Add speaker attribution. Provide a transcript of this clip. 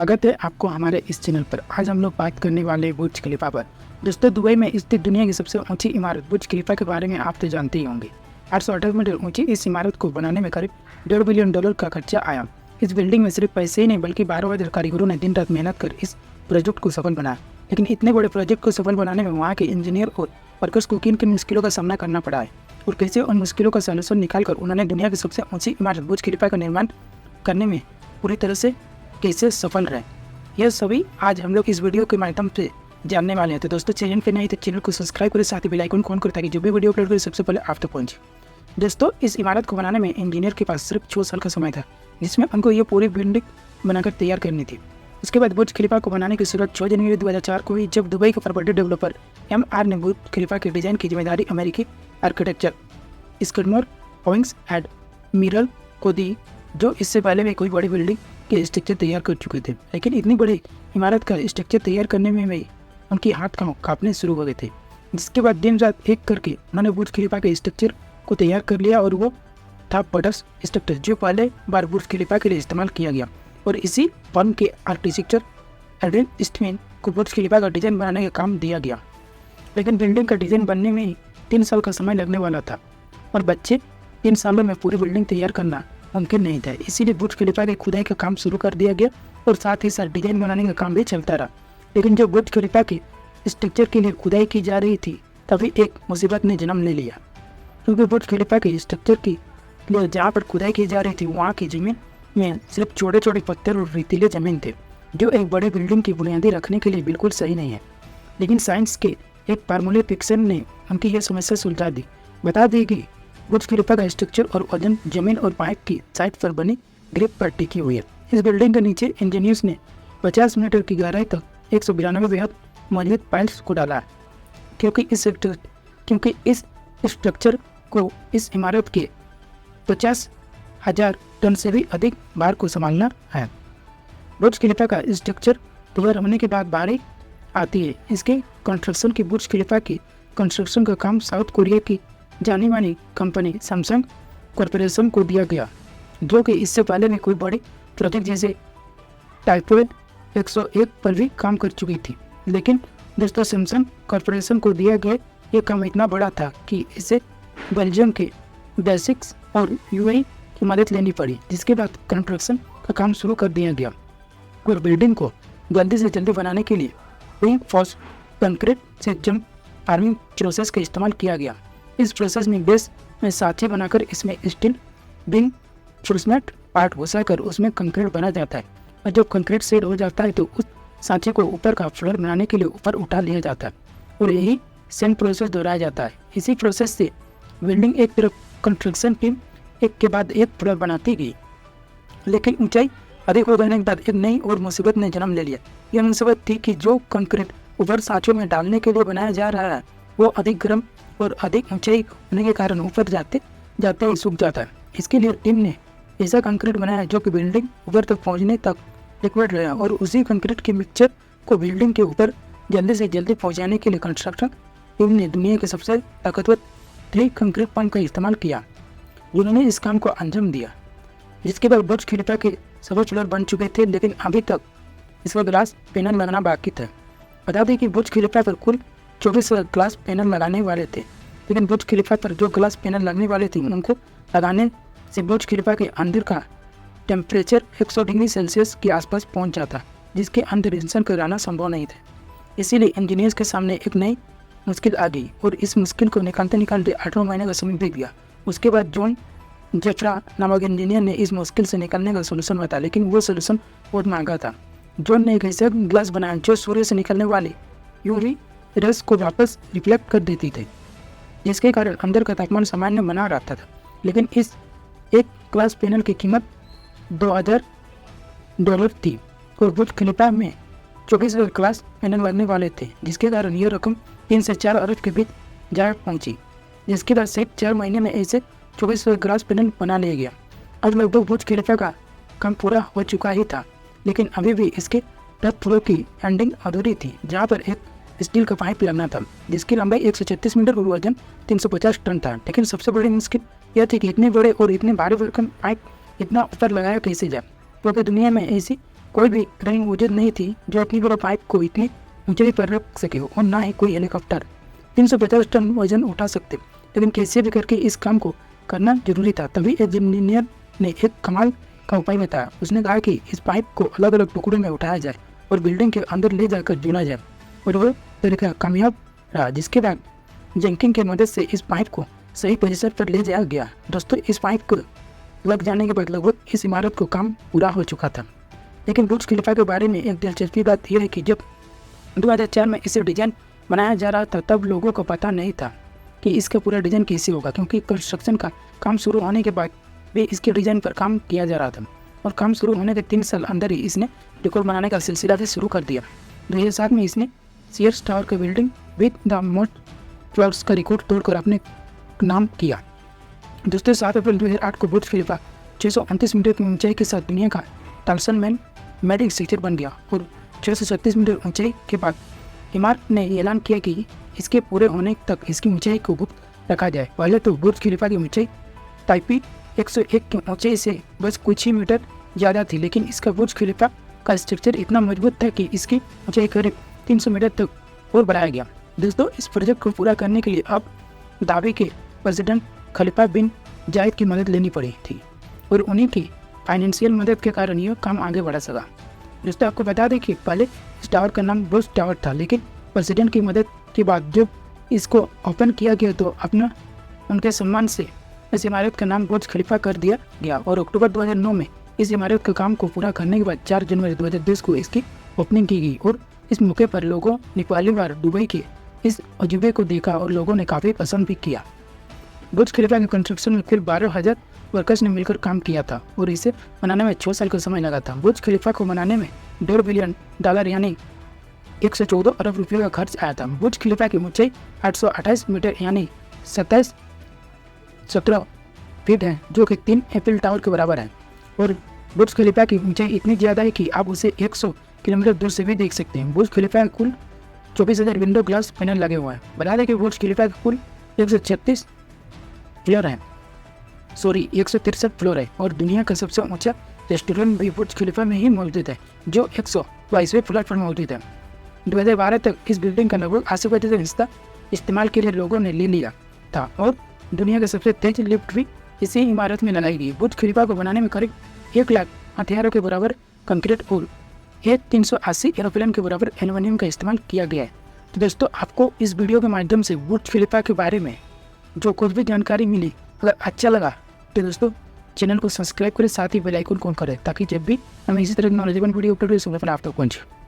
Speaker 1: स्वागत है आपको हमारे इस चैनल पर। आज हम लोग बात करने वाले हैं बुर्ज खलीफा पर। दोस्तों, दुबई में स्थित दुनिया की सबसे ऊंची इमारत बुर्ज खलीफा के बारे में आप तो जानते ही होंगे। 808 मीटर ऊंची इस इमारत को बनाने में करीब $1.5 बिलियन का खर्चा आया। इस बिल्डिंग में सिर्फ पैसे ही नहीं बल्कि 12 कारीगरों ने दिन रात मेहनत कर इस प्रोजेक्ट को सफल बनाया। लेकिन इतने बड़े प्रोजेक्ट को सफल बनाने में वहाँ के इंजीनियर और वर्कर्स को किन किन मुश्किलों का सामना करना पड़ा है और कैसे उन मुश्किलों का सलूशन निकालकर उन्होंने दुनिया की सबसे ऊंची इमारत बुर्ज खलीफा का निर्माण करने में पूरी तरह से कैसे सफल रहे, यह सभी आज हम लोग इस वीडियो के माध्यम से जानने वाले हैं। तो दोस्तों, चैनल पे नहीं तो चैनल को सब्सक्राइब करें, साथ ही बेल आइकन ऑन करें ताकि जो भी वीडियो अपलोड करें सबसे पहले आप तक पहुंचे। दोस्तों, इस इमारत को बनाने में इंजीनियर के पास सिर्फ 6 साल का समय था, जिसमें उनको ये पूरी बिल्डिंग बनाकर तैयार करनी थी। उसके बाद बुर्ज खलीफा को बनाने की शुरुआत 6 जनवरी 2004 को हुई, जब दुबई के प्रॉपर्टी डेवलपर MR ने बुर्ज खलीफा के डिजाइन की जिम्मेदारी अमेरिकी आर्किटेक्चर स्कर्मर ओविंग्स एंड मिरल को दी, जो इससे पहले भी कोई बड़ी बिल्डिंग के स्ट्रक्चर तैयार कर चुके थे। लेकिन इतनी बड़ी इमारत का स्ट्रक्चर तैयार करने में भी उनकी हाथ कांपने शुरू हो गए थे। जिसके बाद दिन रात एक करके उन्होंने बुर्ज खलीफा के स्ट्रक्चर को तैयार कर लिया, और वो था बटस स्ट्रक्चर, जो पहले बार बुर्ज खलीफा के लिए इस्तेमाल किया गया। और इसी फर्म के आर्किटेक्चर एड्रिन स्टीवन को बुर्ज खलीफा का डिजाइन बनाने का काम दिया गया। लेकिन बिल्डिंग का डिजाइन बनने में 3 साल का समय लगने वाला था, और बच्चे 3 सालों में पूरी बिल्डिंग तैयार करना मुमकिन नहीं था। इसीलिए बुर्ज खलीफा के खुदाई का काम शुरू कर दिया गया और साथ ही साथ डिजाइन बनाने का काम भी चलता रहा। लेकिन जब बुर्ज खलीफा के स्ट्रक्चर के लिए खुदाई की जा रही थी, तभी एक मुसीबत ने जन्म ले लिया। क्योंकि बुर्ज खलीफा के स्ट्रक्चर की लिए जहाँ पर खुदाई की जा रही थी, वहाँ की जमीन में सिर्फ छोटे छोटे पत्थर और रेतीले जमीन थे, जो एक बड़े बिल्डिंग की बुनियादी रखने के लिए बिल्कुल सही नहीं है। लेकिन साइंस के एक फार्मूले फिक्सन ने उनकी यह समस्या सुलझा दी। बता दी कि बुर्ज खलीफा का स्ट्रक्चर और वजन जमीन और पाइप की साइड पर बनी ग्रिप पर टिकी हुई है। इस बिल्डिंग के नीचे इंजीनियर्स ने 50 मीटर की गहराई तक 192 बेहद मजबूत पाइल्स को डाला है, क्योंकि इस स्ट्रक्चर को इस इमारत के 50,000 टन से भी अधिक भार को संभालना है। बुर्ज खलीफा का स्ट्रक्चर तैयार होने के बाद बारी आती है इसके कंस्ट्रक्शन की। बुर्ज खलीफा की कंस्ट्रक्शन का काम साउथ कोरिया की जानी मानी कंपनी सैमसंग कॉरपोरेशन को दिया गया, जो कि इससे पहले भी कोई बड़ी प्रोजेक्ट जैसे टाइफॉइड 101 पर भी काम कर चुकी थी। लेकिन दोस्तों, सैमसंग कॉरपोरेशन को दिया गया ये काम इतना बड़ा था कि इसे बेल्जियम के बेसिक्स और UAE की मदद लेनी पड़ी, जिसके बाद कंस्ट्रक्शन का काम शुरू कर दिया गया। और बिल्डिंग को जल्दी से जल्दी बनाने के लिए रीइंफोर्स्ड कंक्रीट से जंप आर्मिंग प्रोसेस का इस्तेमाल किया गया। इस प्रोसेस में बेस में साँचे बनाकर इसमें स्टील बिंग फुर्समेट पार्ट घुसाकर उसमें कंक्रीट बना जाता है, और जब कंक्रीट सेट हो जाता है तो उस सांचे को ऊपर का फ्लोर बनाने के लिए ऊपर उठा लिया जाता है, और यही सेम प्रोसेस दोहराया जाता है। इसी प्रोसेस से बिल्डिंग एक तरफ कंस्ट्रक्शन टीम एक के बाद एक फ्लोर बनाती गई। लेकिन ऊंचाई अधिक हो जाने के बाद एक नई और मुसीबत ने जन्म ले लिया। यह मुसीबत थी कि जो कंक्रीट ऊपर सांचों में डालने के लिए बनाया जा रहा है, वो अधिक गर्म और अधिक ऊंचाई होने के कारण ऊपर जाते जाते ही सूख जाता है। इसके लिए टीम ने ऐसा कंक्रीट बनाया जो कि बिल्डिंग ऊपर तक पहुंचने तक लिक्विड रहा, और उसी कंक्रीट के मिक्सचर को बिल्डिंग के ऊपर जल्दी से जल्दी पहुंचाने के लिए कंस्ट्रक्शन टीम ने दुनिया के सबसे ताकतवर 3 कंक्रीट पंप का इस्तेमाल किया, जिन्होंने इस काम को अंजाम दिया। जिसके बाद बुर्ज खलीफा के सभी फ्लोर बन चुके थे, लेकिन अभी तक इस पर ग्लास पैनल लगाना बाकी था। बता दें कि बुर्ज खलीफा पर कुल 24 ग्लास पैनल लगाने वाले थे, लेकिन बुर्ज खलीफा पर जो ग्लास पैनल लगने वाले थे उनको लगाने से बुर्ज खलीफा के अंदर का टेम्परेचर 100 डिग्री सेल्सियस के आसपास पहुंच जाता, जिसके अंदर इंसान कराना संभव नहीं था। इसीलिए इंजीनियर्स के सामने एक नई मुश्किल आ गई, और इस मुश्किल को निकालते 8 महीने का समय बीत गया। उसके बाद जॉन जेफ्रा नामक इंजीनियर ने इस मुश्किल से निकलने का सोल्यूशन बताया, लेकिन वो सोल्यूशन बहुत महंगा था। जॉन ने एक ऐसा ग्लास बनाया जो सूर्य से निकलने वाले यूवी रेस को वापस रिफ्लेक्ट कर देती थी, जिसके कारण अंदर का तापमान सामान्य बना रहता था। लेकिन इस एक ग्लास पैनल की कीमत $2,000 थी, और बुर्ज खलीफा में 24 ग्लास पैनल लगने वाले थे, जिसके कारण यह रकम 3 से 4 अरब के बीच जा पहुंची। जिसके बाद सिर्फ 4 महीने में ऐसे 24 ग्लास पैनल बना लिया गया। अब लगभग बुर्ज खलीफा का काम पूरा हो चुका ही था, लेकिन अभी भी इसके टॉप फ्लोर की एंडिंग अधूरी थी, जहाँ पर एक स्टील का पाइप लगना था, जिसकी लंबाई 136 मीटर और वजन 350 टन था। लेकिन सबसे बड़ी मुश्किल यह थी कि इतने बड़े और इतने भारी भरकम पाइप इतना ऊपर लगाया कैसे जाए, क्योंकि दुनिया में ऐसी कोई भी क्रेन मौजूद नहीं थी जो अपनी बड़ा पाइप को इतनी ऊंचाई पर रख सके और ना ही कोई हेलीकॉप्टर 350 टन वजन उठा सकते। लेकिन कैसे भी करके इस काम को करना जरूरी था। तभी एक इंजीनियर ने एक कमाल का उपाय बताया। उसने कहा कि इस पाइप को अलग अलग टुकड़ों में उठाया जाए और बिल्डिंग के अंदर ले जाकर जोड़ा जाए, और वह तरीका कामयाब रहा, जिसके बाद जैकिंग की मदद से इस पाइप को सही पोजीशन पर ले जाया गया। दोस्तों, इस पाइप को लग जाने के बाद लगभग इस इमारत को काम पूरा हो चुका था। लेकिन बुर्ज खलीफा के बारे में एक दिलचस्पी बात यह है कि जब 2004 में इसे डिजाइन बनाया जा रहा था तब लोगों को पता नहीं था कि इसका पूरा डिजाइन कैसे होगा, क्योंकि कंस्ट्रक्शन का काम शुरू होने के बाद भी इसके डिजाइन पर काम किया जा रहा था और काम शुरू होने के 3 साल अंदर ही इसने रिकॉर्ड बनाने का सिलसिला भी शुरू कर दिया। 2007 में इसने सीएस टावर की building with the most floors का रिकॉर्ड तोड़कर अपने नाम किया। दोस्तों, 7 अप्रैल 2008 को बुर्ज खलीफा 629 मीटर की ऊंचाई के साथ दुनिया का टालसन मैन मेडिक स्ट्रक्चर बन गया और 636 मीटर ऊंचाई के बाद इमारत ने ऐलान किया कि इसके पूरे होने तक इसकी ऊंचाई को गुप्त रखा जाए। पहले तो बुर्ज खलीफा की ऊंचाई टाइपी 101 की ऊंचाई से बस कुछ ही मीटर ज़्यादा थी, लेकिन इसका बुर्ज खलीफा का स्ट्रक्चर इतना मजबूत था कि इसकी ऊंचाई करीब 300 मीटर तक और बढ़ाया गया। दोस्तों, इस प्रोजेक्ट को पूरा करने के लिए अब दावे के प्रेसिडेंट खलीफा बिन जायद की मदद लेनी पड़ी थी और उन्हीं की फाइनेंशियल मदद के कारण यह काम आगे बढ़ा सका। दोस्तों, आपको बता दें कि पहले इस टावर का नाम बुर्ज टावर था, लेकिन प्रेसिडेंट की मदद के बाद जब इसको ओपन किया गया तो अपना उनके सम्मान से इस इमारत का नाम बुर्ज खलीफा कर दिया गया और अक्टूबर 2009 में इस इमारत के काम को पूरा करने के बाद 4 जनवरी 2010 को इसकी ओपनिंग की गई और इस मौके पर लोगों ने पहली बार दुबई के इस अजूबे को देखा और लोगों ने काफ़ी पसंद भी किया। बुर्ज खलीफा के कंस्ट्रक्शन में फिर 12,000 वर्कर्स ने मिलकर काम किया था और इसे बनाने में 6 साल का समय लगा था। बुर्ज खलीफा को बनाने में $1.5 बिलियन यानी 114 अरब रुपये का खर्च आया था। बुर्ज खलीफा की ऊंचाई 828 मीटर यानी 17 फीट है, जो कि 3 एफिल टावर के बराबर है और बुर्ज खलीफा की ऊंचाई इतनी ज़्यादा है कि आप उसे 100 किलोमीटर दूर से भी देख सकते हैं। बुर्ज खलीफा का कुल 24,000 विंडो ग्लास पैनल लगे हुए हैं। बता दें कि बुर्ज खलीफा का कुल 136 फ्लोर है, 163 फ्लोर है और दुनिया का सबसे ऊंचा रेस्टोरेंट भी बुर्ज खलीफा में ही मौजूद है, जो 122वें फ्लोर पर मौजूद है। 2012 तक इस बिल्डिंग का लगभग 80% हिस्सा इस्तेमाल के लिए लोगों ने ले लिया था और दुनिया का सबसे तेज लिफ्ट भी इसी इमारत में लगाई गई। बुर्ज खलीफा को बनाने में करीब 1 लाख हथियारों के बराबर कंक्रीट और 380 एरोप्लेन के बराबर एल्युमिनियम का इस्तेमाल किया गया है। तो दोस्तों, आपको इस वीडियो के माध्यम से बुर्ज खलीफा के बारे में जो कुछ भी जानकारी मिली अगर अच्छा लगा तो दोस्तों चैनल को सब्सक्राइब करें, साथ ही बेल आइकन ऑन करें ताकि जब भी हम इसी तरह की नॉलेजेबल वीडियो अपलोड करें आप तक पहुंचे।